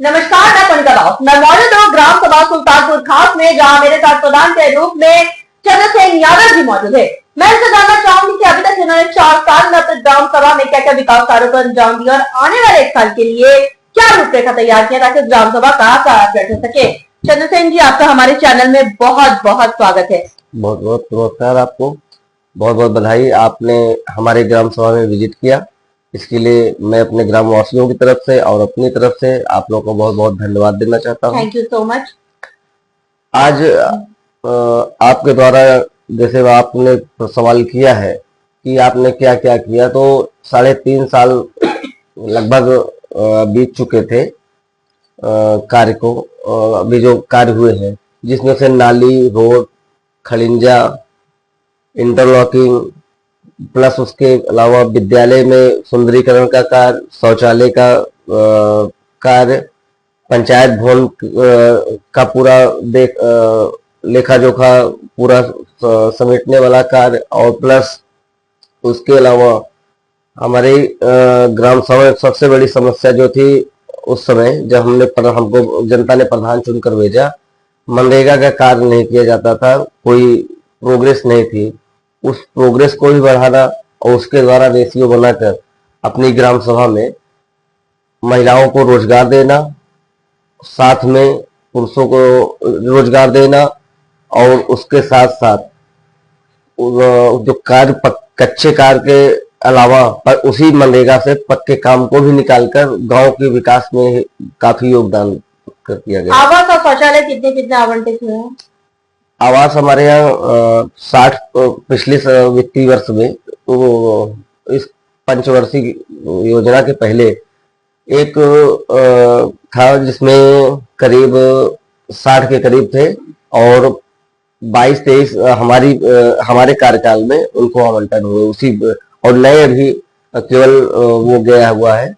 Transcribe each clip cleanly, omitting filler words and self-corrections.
नमस्कार, मैं पुनिता राउत। मैं मौजूद हूँ ग्राम सभा सुल्तानपुर खास में, जहाँ मेरे साथ प्रधान के रूप में चंद्रसेन यादव जी मौजूद है। मैं इनसे जानना चाहूंगी कि अभी तक इन्होंने 4 साल में अपने ग्राम सभा में क्या क्या विकास कार्यों को अंजाम दिया और आने वाले 1 साल के लिए क्या रूपरेखा तैयार किया ताकि ग्राम सभा का कार्य बैठ सके। चंद्रसेन जी, आपका हमारे चैनल में बहुत बहुत स्वागत है। बहुत बहुत नमस्कार। आपको बहुत बहुत बधाई, आपने हमारे ग्राम सभा में विजिट किया। इसके लिए मैं अपने ग्राम वासियों की तरफ से और अपनी तरफ से आप लोगों को बहुत बहुत धन्यवाद देना चाहता हूँ। Thank you so much. आज आपके द्वारा जैसे आपने सवाल किया है कि आपने क्या क्या किया, तो 3.5 साल लगभग बीत चुके थे कार्य को। अभी जो कार्य हुए हैं जिसमें से नाली, रोड, खड़िंजा, इंटरलॉकिंग, प्लस उसके अलावा विद्यालय में सुंदरीकरण का कार्य, शौचालय का कार्य, पंचायत भवन का पूरा लेखा जोखा पूरा समेटने वाला कार्य, और प्लस उसके अलावा हमारे ग्राम सभा में सबसे बड़ी समस्या जो थी उस समय जब हमको जनता ने प्रधान चुनकर भेजा, मनरेगा का कार्य नहीं किया जाता था, कोई प्रोग्रेस नहीं थी। उस प्रोग्रेस को भी बढ़ाना और उसके द्वारा रेशियो बनाकर अपनी ग्राम सभा में महिलाओं को रोजगार देना, साथ में पुरुषों को रोजगार देना, और उसके साथ साथ जो कार्य कच्चे कार्य के अलावा पर उसी मनरेगा से पक्के काम को भी निकालकर गांव के विकास में काफी योगदान कर दिया गया। आवास और शौचालय कितने कितने आवंटित हुए हैं? आवास हमारे यहाँ 60 पिछले वित्तीय वर्ष में, तो इस पंचवर्षीय योजना के पहले एक था जिसमें करीब 60 के करीब थे, और 22-23 हमारे कार्यकाल में उनको आवंटन हुए उसी, और नए अभी केवल वो गया हुआ है,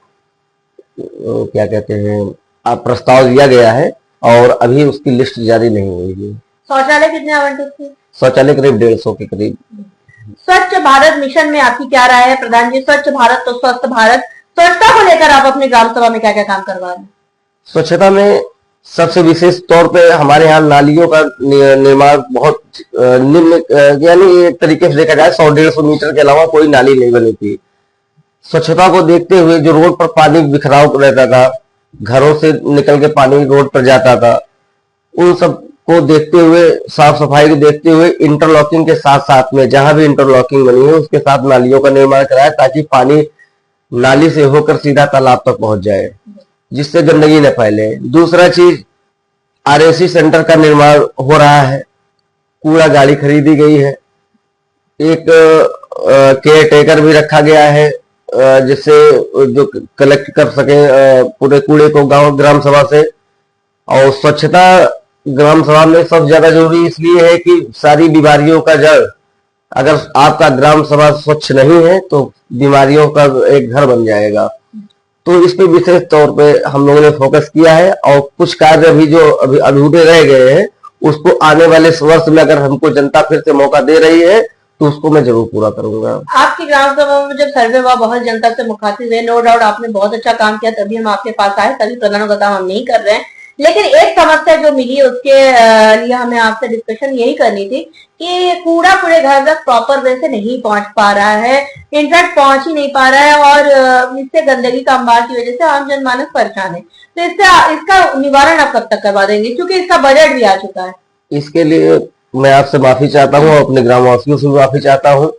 क्या कहते हैं, प्रस्ताव दिया गया है और अभी उसकी लिस्ट जारी नहीं हुई है। शौचालय कितने आवंटित थे? शौचालय करीब 150 के करीब। स्वच्छ भारत मिशन में आपकी क्या राय है प्रधान जी? स्वच्छ भारत तो स्वस्थ भारत, स्वच्छता को लेकर आप अपने ग्राम सभा में क्या क्या काम करवा रहे हैं? स्वच्छता में सबसे विशेष तौर पे हमारे यहाँ नालियों का निर्माण बहुत निम्न, यानी एक तरीके से देखा जाए 100-150 मीटर के अलावा कोई नाली नहीं बनी थी। स्वच्छता को देखते हुए जो रोड पर पानी बिखराव रहता था, घरों से निकल के पानी रोड पर जाता था, उन सब को देखते हुए, साफ सफाई को देखते हुए इंटरलॉकिंग के साथ साथ में जहां भी इंटरलॉकिंग बनी है उसके साथ नालियों का निर्माण कराया, ताकि पानी नाली से होकर सीधा तालाब तक पहुंच जाए, जिससे गंदगी न फैले। दूसरा चीज, आरएसी सेंटर का निर्माण हो रहा है, कूड़ा गाड़ी खरीदी गई है, एक केयर टेकर भी रखा गया है जिससे जो कलेक्ट कर सके पूरे कूड़े को गांव ग्राम सभा से। और स्वच्छता ग्राम सभा में सबसे ज्यादा जरूरी इसलिए है कि सारी बीमारियों का जड़, अगर आपका ग्राम सभा स्वच्छ नहीं है तो बीमारियों का एक घर बन जाएगा। तो इस पे विशेष तौर पे हम लोगों ने फोकस किया है, और कुछ कार्य अभी जो अभी अधूरे रह गए हैं उसको आने वाले वर्ष में अगर हमको जनता फिर से मौका दे रही है तो उसको मैं जरूर पूरा करूंगा। आपकी ग्राम सभा में जब सर्वे हुआ, बहुत जनता से मुखातिब है, नो डाउट आपने बहुत अच्छा काम किया, तभी हम आपके पास आए, तभी प्रधानों हम नहीं कर रहे हैं। लेकिन एक समस्या जो मिली उसके लिए हमें आपसे डिस्कशन यही करनी थी कि कूड़ा पूरे घर तक प्रॉपर वे से नहीं पहुंच पा रहा है, इनफैक्ट पहुंच ही नहीं पा रहा है, और इससे गंदगी का अंबार की वजह से आम जनमानस परेशान है। तो इसका निवारण आप कब तक करवा देंगे, क्योंकि इसका बजट भी आ चुका है? इसके लिए मैं आपसे माफी चाहता हूँ, अपने ग्रामवासियों से भी माफी चाहता हूँ,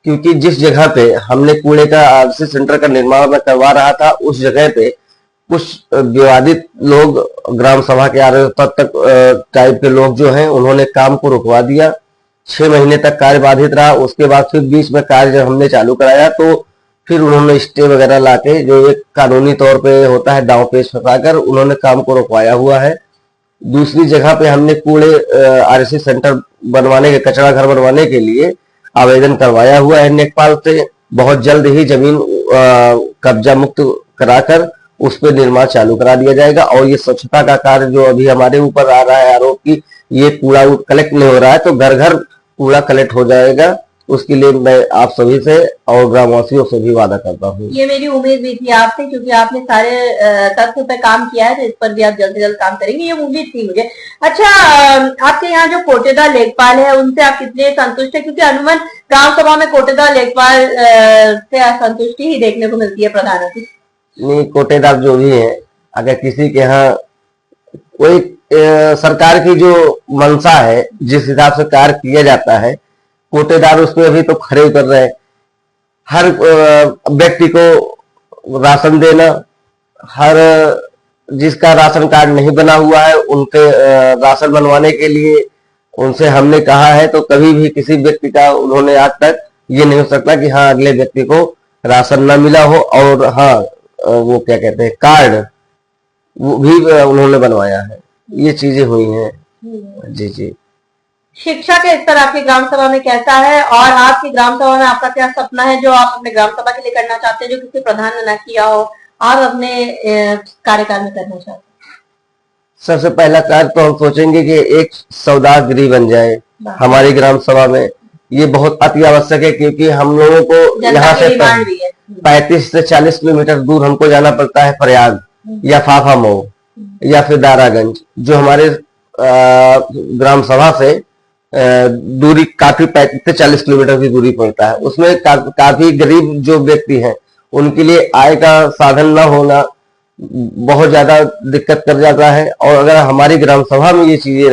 क्योंकि जिस जगह पे हमने कूड़े का आरसी सेंटर का निर्माण मैं करवा रहा था, उस जगह पे कुछ विवादित लोग, ग्राम सभा के तक टाइप के लोग जो हैं, उन्होंने काम को रुकवा दिया। 6 महीने तक कार्य बाधित रहा। उसके बाद फिर बीच में कार्य जब हमने चालू कराया तो फिर उन्होंने स्टे वगैरह लाके, जो एक कानूनी तौर पे होता है, दांव पेच फंसाकर उन्होंने काम को रुकवाया हुआ है। दूसरी जगह पे हमने कूड़े आरसी सेंटर बनवाने के, कचरा घर बनवाने के लिए आवेदन करवाया हुआ है नेकपाल से। बहुत जल्द ही जमीन कब्जा मुक्त कराकर उस पर निर्माण चालू करा दिया जाएगा। और ये स्वच्छता का कार्य जो अभी हमारे ऊपर आ रहा है आरोप की ये कूड़ा कलेक्ट नहीं हो रहा है, तो घर घर कूड़ा कलेक्ट हो जाएगा उसके लिए मैं आप सभी से और ग्रामवासियों से भी वादा करता हूँ। ये मेरी उम्मीद भी थी आपसे, क्योंकि आपने सारे तथ्यों पे काम किया है, तो इस पर भी आप जल्द से जल्द काम करेंगे, ये उम्मीद थी मुझे। अच्छा, आपके यहाँ जो कोटेदार लेखपाल है उनसे आप कितने संतुष्ट है? क्योंकि अमूमन ग्राम सभा में कोटेदार लेखपाल से असंतुष्टि ही देखने को मिलती है प्रधानों की। नहीं, कोटेदार जो भी है, अगर किसी के यहाँ कोई सरकार की जो मंशा है, जिस हिसाब से कार्य किया जाता है, कोटेदार उसमें अभी तो खरे उतर रहे हैं। हर व्यक्ति को राशन देना, हर जिसका राशन कार्ड नहीं बना हुआ है उनके राशन बनवाने के लिए उनसे हमने कहा है, तो कभी भी किसी व्यक्ति का उन्होंने आज तक ये नहीं हो सकता कि हाँ अगले व्यक्ति को राशन ना मिला हो। और हाँ, वो क्या कहते हैं, कार्ड वो भी उन्होंने बनवाया है। ये चीजें हुई हैं। जी जी। शिक्षा के स्तर आपकी ग्राम सभा में कैसा है, और आपकी ग्राम सभा में आपका क्या सपना है जो आप अपने ग्राम सभा के लिए करना चाहते हैं, जो किसी प्रधान ने ना किया हो, आप अपने कार्यकाल में करना चाहते हैं? सबसे पहला कार्य तो हम सोचेंगे कि एक सौदा गृह बन जाए हमारी ग्राम सभा में। ये बहुत अति आवश्यक है, क्योंकि हम लोगों को यहाँ से 35 से 40 किलोमीटर दूर हमको जाना पड़ता है प्रयाग या फाफामऊ या फिर दारागंज, जो हमारे ग्राम सभा से दूरी काफी 35 से 40 किलोमीटर की दूरी पड़ता है। उसमें काफी गरीब जो व्यक्ति हैं उनके लिए आय का साधन न होना बहुत ज्यादा दिक्कत कर जाता है। और अगर हमारी ग्राम सभा में ये चीजें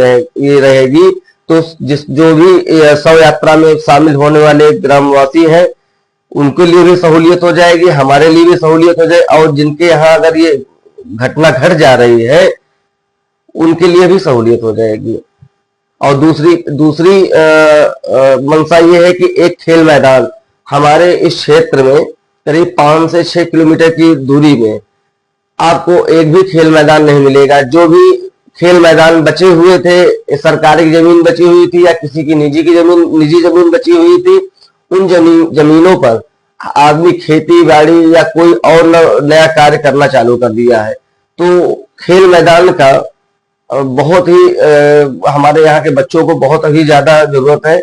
रहेगी तो जो भी शव यात्रा में शामिल होने वाले ग्रामवासी हैं उनके लिए भी सहूलियत हो जाएगी, हमारे लिए भी सहूलियत हो जाए, और जिनके यहाँ अगर ये घटना घट जा रही है उनके लिए भी सहूलियत हो जाएगी। और दूसरी मंशा ये है कि एक खेल मैदान हमारे इस क्षेत्र में करीब 5 से 6 किलोमीटर की दूरी में आपको एक भी खेल मैदान नहीं मिलेगा। जो भी खेल मैदान बचे हुए थे, सरकारी जमीन बची हुई थी या किसी की निजी जमीन बची हुई थी, उन जमीनों पर आदमी खेती बाड़ी या कोई और नया कार्य करना चालू कर दिया है। तो खेल मैदान का बहुत ही हमारे यहाँ के बच्चों को बहुत ही ज्यादा जरूरत है।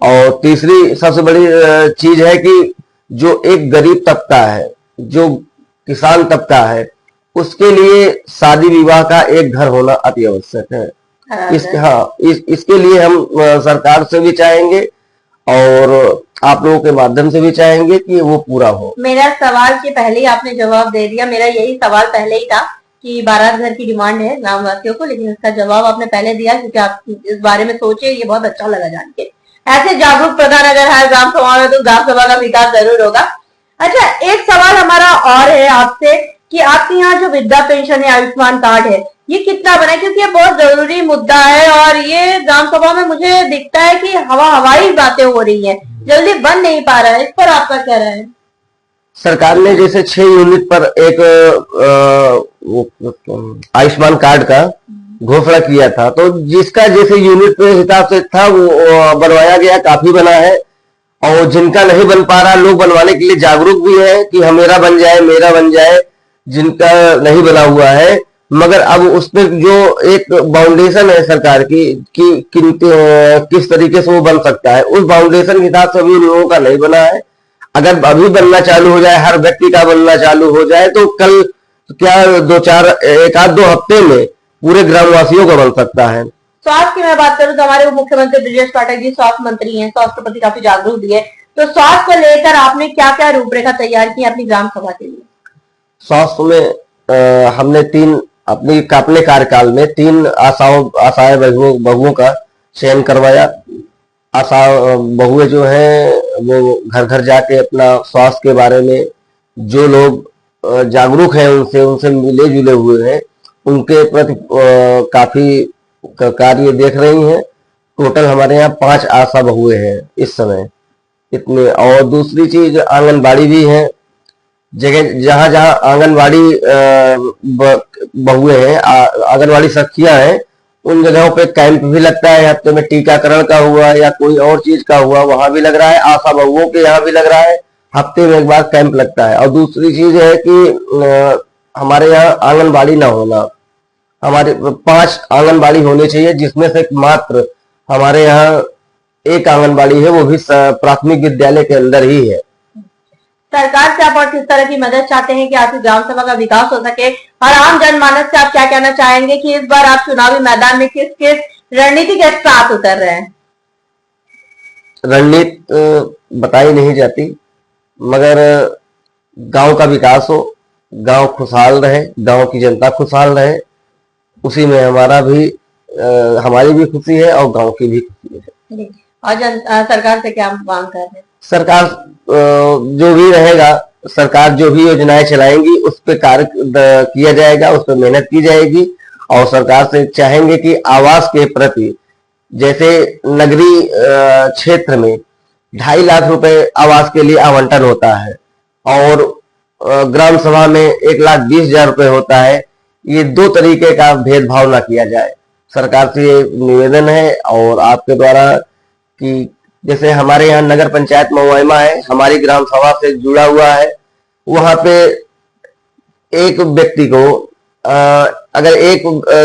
और तीसरी सबसे बड़ी चीज है कि जो एक गरीब तबका है, जो किसान तबका है, उसके लिए शादी विवाह का एक घर होना अति आवश्यक है। इसके लिए हम सरकार से भी चाहेंगे और आप लोगों के माध्यम से भी चाहेंगे कि वो पूरा हो। मेरा सवाल के पहले ही आपने जवाब दे दिया। मेरा यही सवाल पहले ही था कि 12 घर की डिमांड है ग्रामवासियों को, लेकिन इसका जवाब आपने पहले दिया, क्योंकि आप इस बारे में सोचे, ये बहुत अच्छा लगा जान के। ऐसे जागरूक प्रधान अगर हर ग्राम सभा में, तो ग्राम सभा का विकास जरूर होगा। अच्छा, एक सवाल हमारा और है आपसे कि आपके यहाँ जो वृद्धा पेंशन है, आयुष्मान कार्ड है, ये कितना बना है? क्योंकि ये बहुत जरूरी मुद्दा है और ये ग्राम सभा में मुझे दिखता है कि हवाई बातें हो रही है, जल्दी बन नहीं पा रहा है। इस पर आपका क्या राय है? सरकार ने जैसे 6 यूनिट पर एक आयुष्मान कार्ड का घोषणा किया था, तो जिसका जैसे यूनिट के हिसाब से था वो बनवाया गया, काफी बना है। और जिनका नहीं बन पा रहा, लोग बनवाने के लिए जागरूक भी है कि मेरा बन जाए, जिनका नहीं बना हुआ है। मगर अब उस पर जो एक बाउंडेशन है सरकार की कि किस तरीके से वो बन सकता है, उस बाउंडेशन के हिसाब से अभी लोगों का नहीं बना है। अगर अभी बनना चालू हो जाए, हर व्यक्ति का बनना चालू हो जाए, तो कल क्या 1-2 हफ्ते में पूरे ग्रामवासियों का बन सकता है। स्वास्थ्य की मैं बात करूं तो हमारे उप मुख्यमंत्री ब्रजेश पाठक जी स्वास्थ्य मंत्री हैं, स्वास्थ्य प्रति काफी जागरूक भी है। तो स्वास्थ्य को लेकर आपने क्या क्या रूपरेखा तैयार की अपनी ग्राम सभा के लिए? स्वास्थ्य में हमने अपने कार्यकाल में 3 आशाएं बहुओं का चयन करवाया। आशा बहुएं जो हैं वो घर घर जाके अपना स्वास्थ्य के बारे में जो लोग जागरूक हैं उनसे मिले जुले हुए हैं, उनके प्रति काफी कार्य देख रही हैं। टोटल हमारे यहाँ 5 आशा बहुएं हैं इस समय इतने। और दूसरी चीज आंगनबाड़ी भी है। जहाँ आंगनबाड़ी बहुएं हैं, आंगनबाड़ी सखियां हैं, उन जगहों पे कैंप भी लगता है। हफ्ते में टीकाकरण का हुआ या कोई और चीज का हुआ, वहां भी लग रहा है। आशा बहुओं के यहाँ भी लग रहा है, हफ्ते में एक बार कैंप लगता है। और दूसरी चीज है कि हमारे यहाँ आंगनबाड़ी ना होना, हमारे 5 आंगनबाड़ी होने चाहिए, जिसमें से मात्र हमारे यहाँ एक आंगनबाड़ी है, वो भी प्राथमिक विद्यालय के अंदर ही है। सरकार से आप और किस तरह की मदद चाहते हैं कि आपकी ग्राम सभा का विकास हो सके, और आम जनमानस से आप क्या कहना चाहेंगे कि इस बार आप चुनावी मैदान में किस किस रणनीति के साथ उतर रहे हैं? रणनीति बताई नहीं जाती, मगर गांव का विकास हो, गांव खुशहाल रहे, गांव की जनता खुशहाल रहे, उसी में हमारी भी खुशी है और गांव की भी खुशी है। और सरकार से क्या मांग कर रहे हैं? सरकार जो भी रहेगा, सरकार जो भी योजनाएं चलाएंगी उस पर कार्य किया जाएगा, उस पर मेहनत की जाएगी। और सरकार से चाहेंगे कि आवास के प्रति, जैसे नगरीय क्षेत्र में 2.5 लाख रुपए आवास के लिए आवंटन होता है और ग्राम सभा में 1,20,000 रुपए होता है, ये 2 तरीके का भेदभाव ना किया जाए। सरकार से ये निवेदन है और आपके द्वारा कि जैसे हमारे यहाँ नगर पंचायत महुआइमा है, हमारी ग्राम सभा से जुड़ा हुआ है, वहां पे एक व्यक्ति को अगर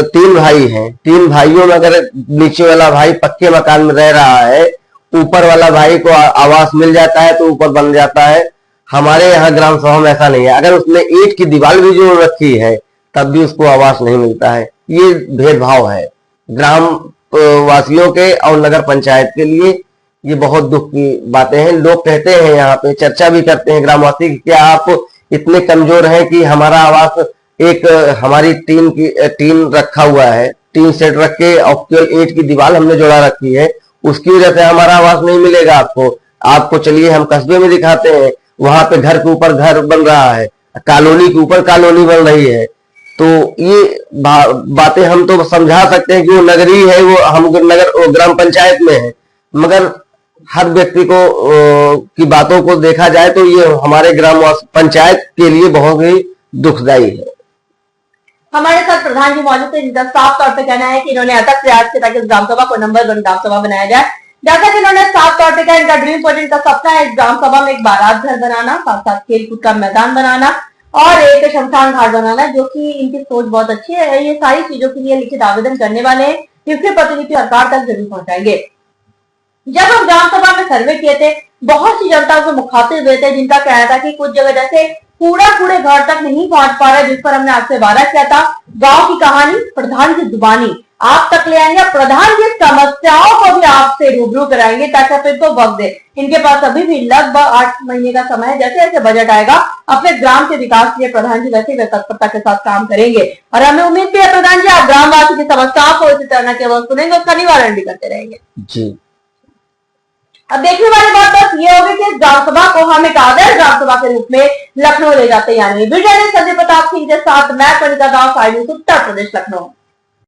3 भाई हैं, 3 भाइयों में अगर नीचे वाला भाई पक्के मकान में रह रहा है, ऊपर वाला भाई को आवास मिल जाता है तो ऊपर बन जाता है। हमारे यहाँ ग्राम सभा में ऐसा नहीं है, अगर उसने ईंट की दीवार भी जो रखी है तब भी उसको आवास नहीं मिलता है। ये भेदभाव है ग्राम वासियों के और नगर पंचायत के लिए। ये बहुत दुख की बातें हैं। लोग कहते हैं, यहाँ पे चर्चा भी करते हैं ग्रामवासी की, क्या आप इतने कमजोर हैं कि हमारा आवास हमारी टीन रखा हुआ है, टीन सेट रख के और केवल ईंट की दीवार हमने जोड़ा रखी है, उसकी वजह से हमारा आवास नहीं मिलेगा आपको चलिए हम कस्बे में दिखाते हैं, वहां पे घर के ऊपर घर बन रहा है, कॉलोनी के ऊपर कॉलोनी बन रही है। तो ये बातें हम तो समझा सकते हैं कि वो नगरी है, वो ग्राम पंचायत में है, मगर हर व्यक्ति को की बातों को देखा जाए तो ये हमारे ग्राम पंचायत के लिए बहुत ही दुखदायी है। हमारे साथ प्रधान जी मौजूद है, जिनका साफ तौर पे कहना है कि इन्होंने अथक प्रयास किया ताकि इस ग्राम सभा को नंबर 1 ग्राम सभा बनाया जाए। जैसा कि इन्होंने साफ तौर पे कहा, इनका ड्रीम प्रोजेक्ट का सपना है इस ग्राम सभा में एक बारात घर बनाना, साथ साथ खेलकूद का मैदान बनाना और एक शमशान घाट बनाना, जो कि इनकी सोच बहुत अच्छी है। ये सारी चीजों के लिए लिखित आवेदन करने वाले हैं, इसके प्रतिनिधि सरकार तक जरूर पहुंचाएंगे। जब हम ग्राम सभा में सर्वे किए थे, बहुत सी जनता को मुखातिब हुए थे, जिनका कहना था कि कुछ जगह जैसे कूड़ा कूड़े घर तक नहीं पहुंच पा रहा है, जिस पर हमने आपसे वादा किया था। गांव की कहानी प्रधान की जुबानी आप तक ले आएंगे, प्रधान की समस्याओं को भी आपसे रूबरू कराएंगे ताकि आप इनको वक्त दे। इनके पास अभी भी लगभग 8 महीने का समय है। जैसे जैसे बजट आएगा अपने ग्राम के विकास के लिए प्रधान जी वैसे वे तत्परता के साथ काम करेंगे और हमें उम्मीद भी है प्रधान जी आप ग्रामवासी की समस्याओं को इसी तरह केवल सुनेंगे, उसका निवारण भी करते रहेंगे जी। अब देखने वाली बात बस ये होगी कि ग्राम सभा को हम एक आदर्श ग्राम सभा के रूप में लखनऊ ले जाते हैं। यानी वीडियो संजय प्रताप सिंह के साथ मैं कनिका दास, उत्तर प्रदेश, लखनऊ।